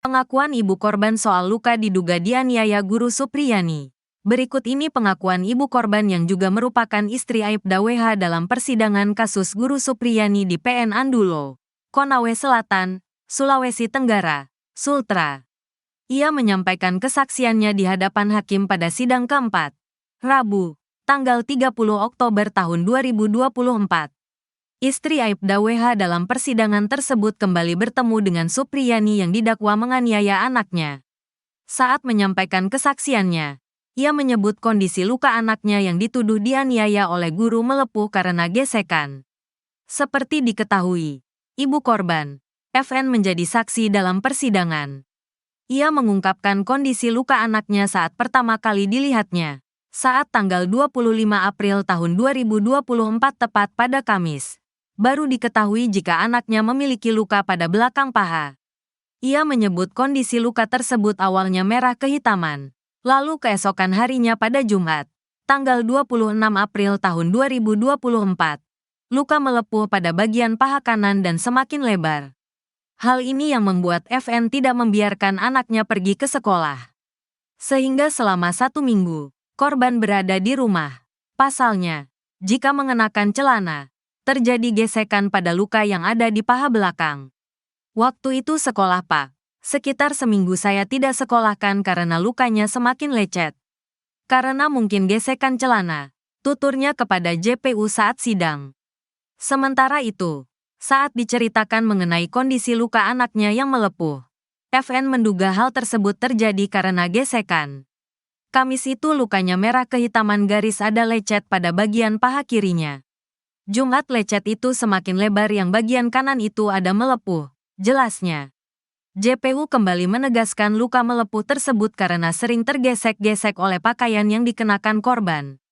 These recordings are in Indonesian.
Pengakuan ibu korban soal luka diduga dianiaya guru Supriyani. Berikut ini pengakuan ibu korban yang juga merupakan istri Aibda WH dalam persidangan kasus guru Supriyani di PN Andulo, Konawe Selatan, Sulawesi Tenggara, Sultra. Ia menyampaikan kesaksiannya di hadapan hakim pada sidang keempat, Rabu, tanggal 30 Oktober tahun 2024. Istri Aibda WH dalam persidangan tersebut kembali bertemu dengan Supriyani yang didakwa menganiaya anaknya. Saat menyampaikan kesaksiannya, ia menyebut kondisi luka anaknya yang dituduh dianiaya oleh guru melepuh karena gesekan. Seperti diketahui, ibu korban, FN menjadi saksi dalam persidangan. Ia mengungkapkan kondisi luka anaknya saat pertama kali dilihatnya, saat tanggal 25 April tahun 2024 tepat pada Kamis. Baru diketahui jika anaknya memiliki luka pada belakang paha. Ia menyebut kondisi luka tersebut awalnya merah kehitaman, lalu keesokan harinya pada Jumat, tanggal 26 April tahun 2024, luka melepuh pada bagian paha kanan dan semakin lebar. Hal ini yang membuat FN tidak membiarkan anaknya pergi ke sekolah. Sehingga selama 1 minggu, korban berada di rumah. Pasalnya, jika mengenakan celana, terjadi gesekan pada luka yang ada di paha belakang. Waktu itu sekolah Pak. Sekitar seminggu saya tidak sekolahkan karena lukanya semakin lecet. Karena mungkin gesekan celana, tuturnya kepada JPU saat sidang. Sementara itu, saat diceritakan mengenai kondisi luka anaknya yang melepuh, FN menduga hal tersebut terjadi karena gesekan. Kamis itu lukanya merah kehitaman garis ada lecet pada bagian paha kirinya. Jumat lecet itu semakin lebar yang bagian kanan itu ada melepuh, jelasnya. JPU kembali menegaskan luka melepuh tersebut karena sering tergesek-gesek oleh pakaian yang dikenakan korban.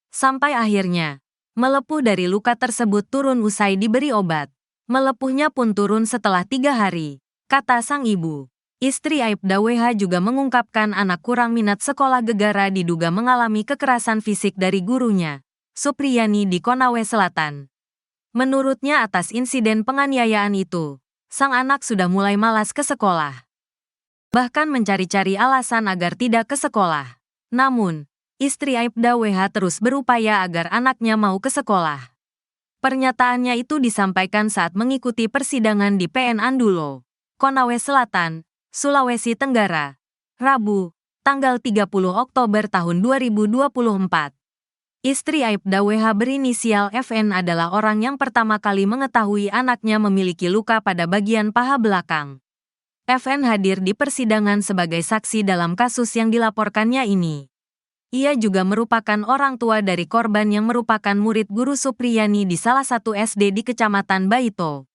Sampai akhirnya, melepuh dari luka tersebut turun usai diberi obat. Melepuhnya pun turun setelah 3 hari, kata sang ibu. Istri Aibda WH juga mengungkapkan anak kurang minat sekolah gegara diduga mengalami kekerasan fisik dari gurunya, Supriyani di Konawe Selatan. Menurutnya atas insiden penganiayaan itu, sang anak sudah mulai malas ke sekolah. Bahkan mencari-cari alasan agar tidak ke sekolah. Namun, istri Aibda WH terus berupaya agar anaknya mau ke sekolah. Pernyataannya itu disampaikan saat mengikuti persidangan di PN Andulo, Konawe Selatan, Sulawesi Tenggara, Rabu, tanggal 30 Oktober tahun 2024. Istri Aibda WH berinisial FN adalah orang yang pertama kali mengetahui anaknya memiliki luka pada bagian paha belakang. FN hadir di persidangan sebagai saksi dalam kasus yang dilaporkannya ini. Ia juga merupakan orang tua dari korban yang merupakan murid guru Supriyani di salah satu SD di Kecamatan Baito.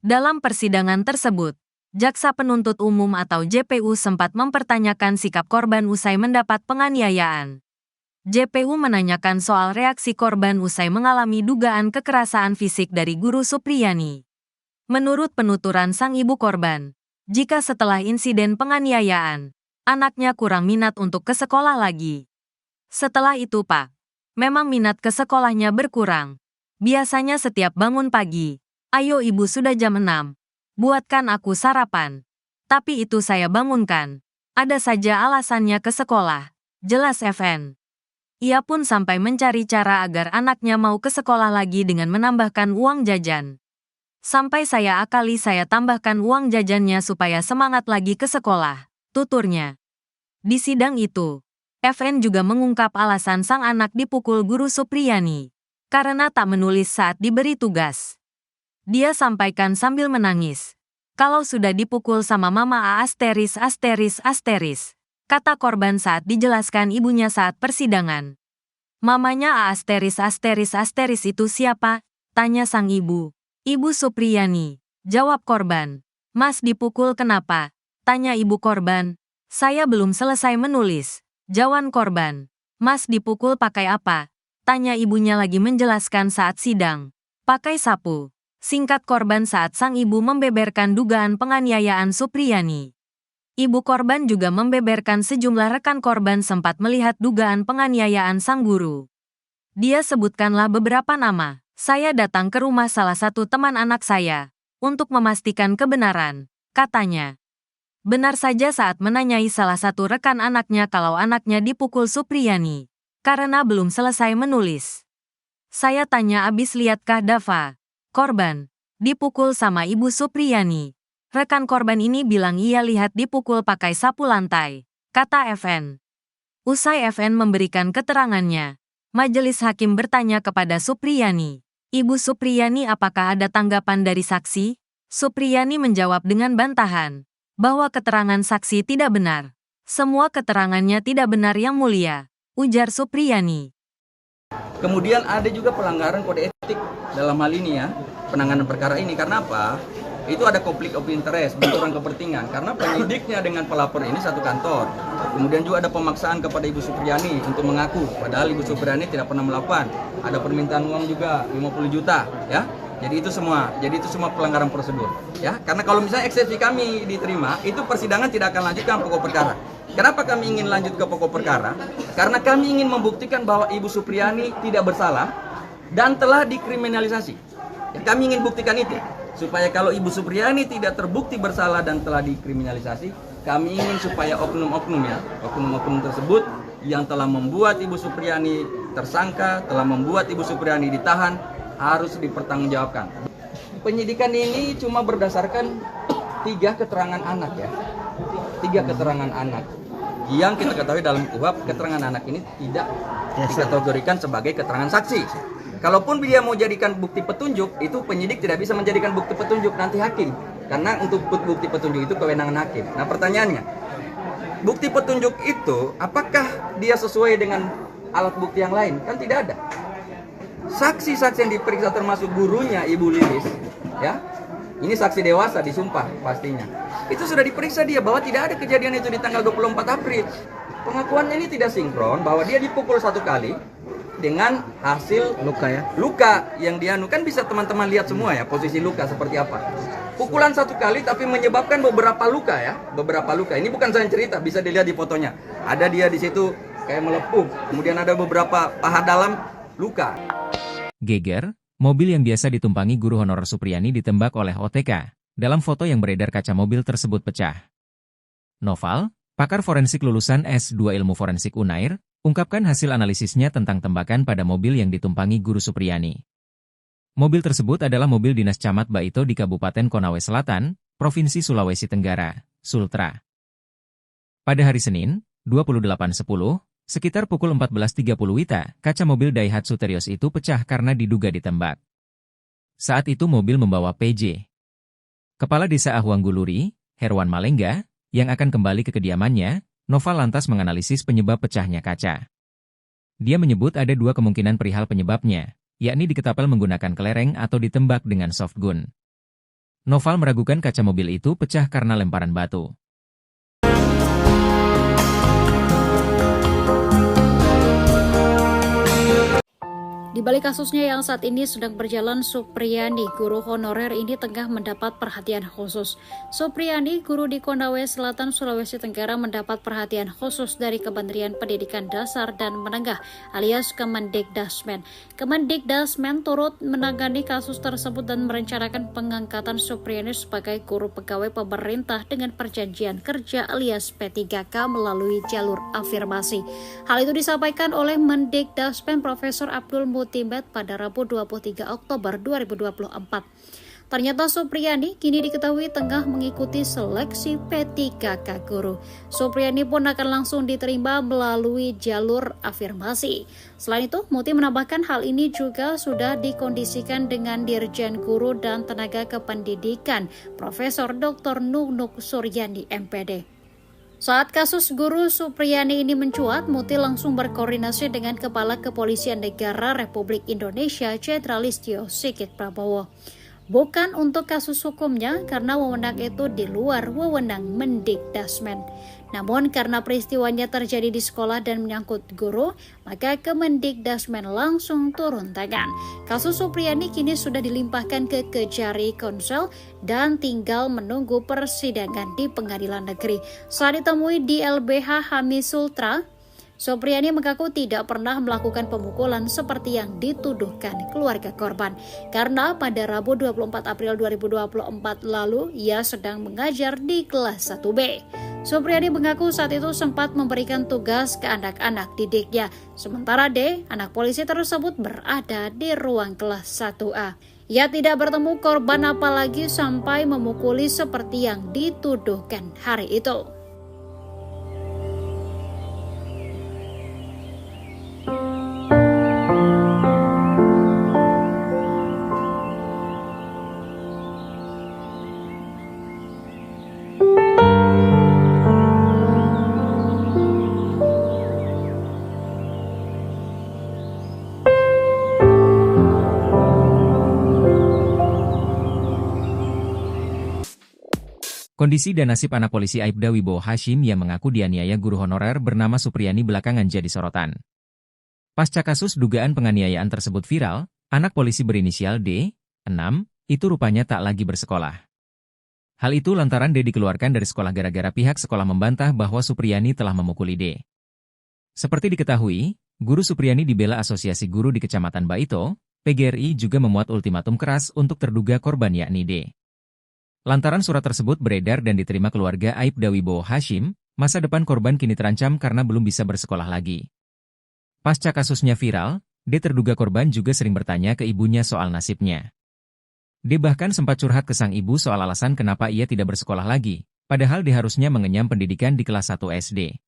Dalam persidangan tersebut, Jaksa Penuntut Umum atau JPU sempat mempertanyakan sikap korban usai mendapat penganiayaan. JPU menanyakan soal reaksi korban usai mengalami dugaan kekerasan fisik dari guru Supriyani. Menurut penuturan sang ibu korban, jika setelah insiden penganiayaan, anaknya kurang minat untuk ke sekolah lagi. Setelah itu Pak, memang minat ke sekolahnya berkurang. Biasanya setiap bangun pagi, ayo ibu sudah jam 6, buatkan aku sarapan. Tapi itu saya bangunkan. Ada saja alasannya ke sekolah, jelas FN. Ia pun sampai mencari cara agar anaknya mau ke sekolah lagi dengan menambahkan uang jajan. Sampai saya akali saya tambahkan uang jajannya supaya semangat lagi ke sekolah, tuturnya. Di sidang itu, FN juga mengungkap alasan sang anak dipukul guru Supriyani karena tak menulis saat diberi tugas. Dia sampaikan sambil menangis, kalau sudah dipukul sama mama asteris, kata korban saat dijelaskan ibunya saat persidangan. Mamanya asteris itu siapa? Tanya sang ibu. Ibu Supriyani, jawab korban. Mas dipukul kenapa? Tanya ibu korban. Saya belum selesai menulis, jawab korban. Mas dipukul pakai apa? Tanya ibunya lagi menjelaskan saat sidang. Pakai sapu, singkat korban saat sang ibu membeberkan dugaan penganiayaan Supriyani. Ibu korban juga membeberkan sejumlah rekan korban sempat melihat dugaan penganiayaan sang guru. Dia sebutkanlah beberapa nama. Saya datang ke rumah salah satu teman anak saya untuk memastikan kebenaran, katanya. Benar saja saat menanyai salah satu rekan anaknya kalau anaknya dipukul Supriyani, karena belum selesai menulis. Saya tanya abis liatkah Dava? Korban dipukul sama Ibu Supriyani. Rekan korban ini bilang ia lihat dipukul pakai sapu lantai, kata FN. Usai FN memberikan keterangannya, majelis hakim bertanya kepada Supriyani, Ibu Supriyani apakah ada tanggapan dari saksi? Supriyani menjawab dengan bantahan, bahwa keterangan saksi tidak benar. Semua keterangannya tidak benar Yang Mulia, ujar Supriyani. Kemudian ada juga pelanggaran kode etik dalam hal ini ya, penanganan perkara ini. Karena apa? Itu ada konflik of interest, benturan kepentingan. Karena penyidiknya dengan pelapor ini satu kantor. Kemudian juga ada pemaksaan kepada Ibu Supriyani untuk mengaku, padahal Ibu Supriyani tidak pernah melakukan. Ada permintaan uang juga 50 juta, ya. Jadi itu semua pelanggaran prosedur, ya. Karena kalau misalnya eksepsi kami diterima, itu persidangan tidak akan lanjutkan pokok perkara. Kenapa kami ingin lanjut ke pokok perkara? Karena kami ingin membuktikan bahwa Ibu Supriyani tidak bersalah dan telah dikriminalisasi. Ya, kami ingin buktikan itu, supaya kalau Ibu Supriyani tidak terbukti bersalah dan telah dikriminalisasi, kami ingin supaya oknum-oknum tersebut yang telah membuat Ibu Supriyani tersangka, telah membuat Ibu Supriyani ditahan, harus dipertanggungjawabkan. Penyidikan ini cuma berdasarkan 3 keterangan anak ya. 3 keterangan anak. Yang kita ketahui dalam KUHP, keterangan anak ini tidak dikategorikan sebagai keterangan saksi. Kalaupun dia mau jadikan bukti petunjuk, itu penyidik tidak bisa menjadikan bukti petunjuk, nanti hakim. Karena untuk bukti petunjuk itu kewenangan hakim. Nah pertanyaannya, bukti petunjuk itu apakah dia sesuai dengan alat bukti yang lain? Kan tidak ada. Saksi-saksi yang diperiksa termasuk gurunya Ibu Lilis, ya, ini saksi dewasa disumpah pastinya. Itu sudah diperiksa dia bahwa tidak ada kejadian itu di tanggal 24 April. Pengakuannya ini tidak sinkron bahwa dia dipukul 1 kali dengan hasil luka yang dianu. Kan bisa teman-teman lihat semua ya posisi luka seperti apa. Pukulan 1 kali tapi menyebabkan beberapa luka ya, beberapa luka. Ini bukan saya cerita, bisa dilihat di fotonya. Ada dia di situ kayak melepuh, kemudian ada beberapa paha dalam luka. Geger, mobil yang biasa ditumpangi guru honorer Supriyani ditembak oleh OTK. Dalam foto yang beredar kaca mobil tersebut pecah. Noval, pakar forensik lulusan S2 Ilmu Forensik UNAIR, ungkapkan hasil analisisnya tentang tembakan pada mobil yang ditumpangi guru Supriyani. Mobil tersebut adalah mobil dinas Camat Baito di Kabupaten Konawe Selatan, Provinsi Sulawesi Tenggara, Sultra. Pada hari Senin, 28/10, sekitar pukul 14.30 WITA, kaca mobil Daihatsu Terios itu pecah karena diduga ditembak. Saat itu mobil membawa PJ. Kepala Desa Ahuangguluri, Herwan Malengga, yang akan kembali ke kediamannya, Noval lantas menganalisis penyebab pecahnya kaca. Dia menyebut ada 2 kemungkinan perihal penyebabnya, yakni diketapel menggunakan kelereng atau ditembak dengan softgun. Noval meragukan kaca mobil itu pecah karena lemparan batu. Di balik kasusnya yang saat ini sedang berjalan, Supriyani, guru honorer ini tengah mendapat perhatian khusus. Supriyani, guru di Konawe Selatan, Sulawesi Tenggara mendapat perhatian khusus dari Kementerian Pendidikan Dasar dan Menengah alias Kemendikdasmen. Kemendikdasmen turut menangani kasus tersebut dan merencanakan pengangkatan Supriyani sebagai guru pegawai pemerintah dengan perjanjian kerja alias P3K melalui jalur afirmasi. Hal itu disampaikan oleh Mendikdasmen Profesor Abdul Mutimbet pada Rabu 23 Oktober 2024. Ternyata Supriyani kini diketahui tengah mengikuti seleksi P3K guru. Supriyani pun akan langsung diterima melalui jalur afirmasi. Selain itu, Muti menambahkan hal ini juga sudah dikondisikan dengan Dirjen Guru dan Tenaga Kependidikan, Profesor Dr. Nunuk Suryani, MPD. Saat kasus guru Supriyani ini mencuat, Muti langsung berkoordinasi dengan Kepala Kepolisian Negara Republik Indonesia, Jenderal Listio Sigit Prabowo. Bukan untuk kasus hukumnya, karena wewenang itu di luar wewenang Mendikdasmen. Namun karena peristiwanya terjadi di sekolah dan menyangkut guru, maka Kemendikdasmen langsung turun tangan. Kasus Supriyani kini sudah dilimpahkan ke Kejari Konsel dan tinggal menunggu persidangan di pengadilan negeri. Saat ditemui di LBH Hami Sultra, Supriyani mengaku tidak pernah melakukan pemukulan seperti yang dituduhkan keluarga korban, karena pada Rabu 24 April 2024 lalu ia sedang mengajar di kelas 1B. Supriyani mengaku saat itu sempat memberikan tugas ke anak-anak didiknya, sementara D, anak polisi tersebut berada di ruang kelas 1A. Ia tidak bertemu korban apalagi sampai memukuli seperti yang dituduhkan hari itu. Kondisi dan nasib anak polisi Aibda Wibowo Hashim yang mengaku dianiaya guru honorer bernama Supriyani belakangan jadi sorotan. Pasca kasus dugaan penganiayaan tersebut viral, anak polisi berinisial D, 6, itu rupanya tak lagi bersekolah. Hal itu lantaran D dikeluarkan dari sekolah gara-gara pihak sekolah membantah bahwa Supriyani telah memukuli D. Seperti diketahui, guru Supriyani dibela Asosiasi Guru di Kecamatan Baito, PGRI juga memuat ultimatum keras untuk terduga korban yakni D. Lantaran surat tersebut beredar dan diterima keluarga Aibda Wibowo Hashim, masa depan korban kini terancam karena belum bisa bersekolah lagi. Pasca kasusnya viral, D terduga korban juga sering bertanya ke ibunya soal nasibnya. D bahkan sempat curhat ke sang ibu soal alasan kenapa ia tidak bersekolah lagi, padahal D harusnya mengenyam pendidikan di kelas 1 SD.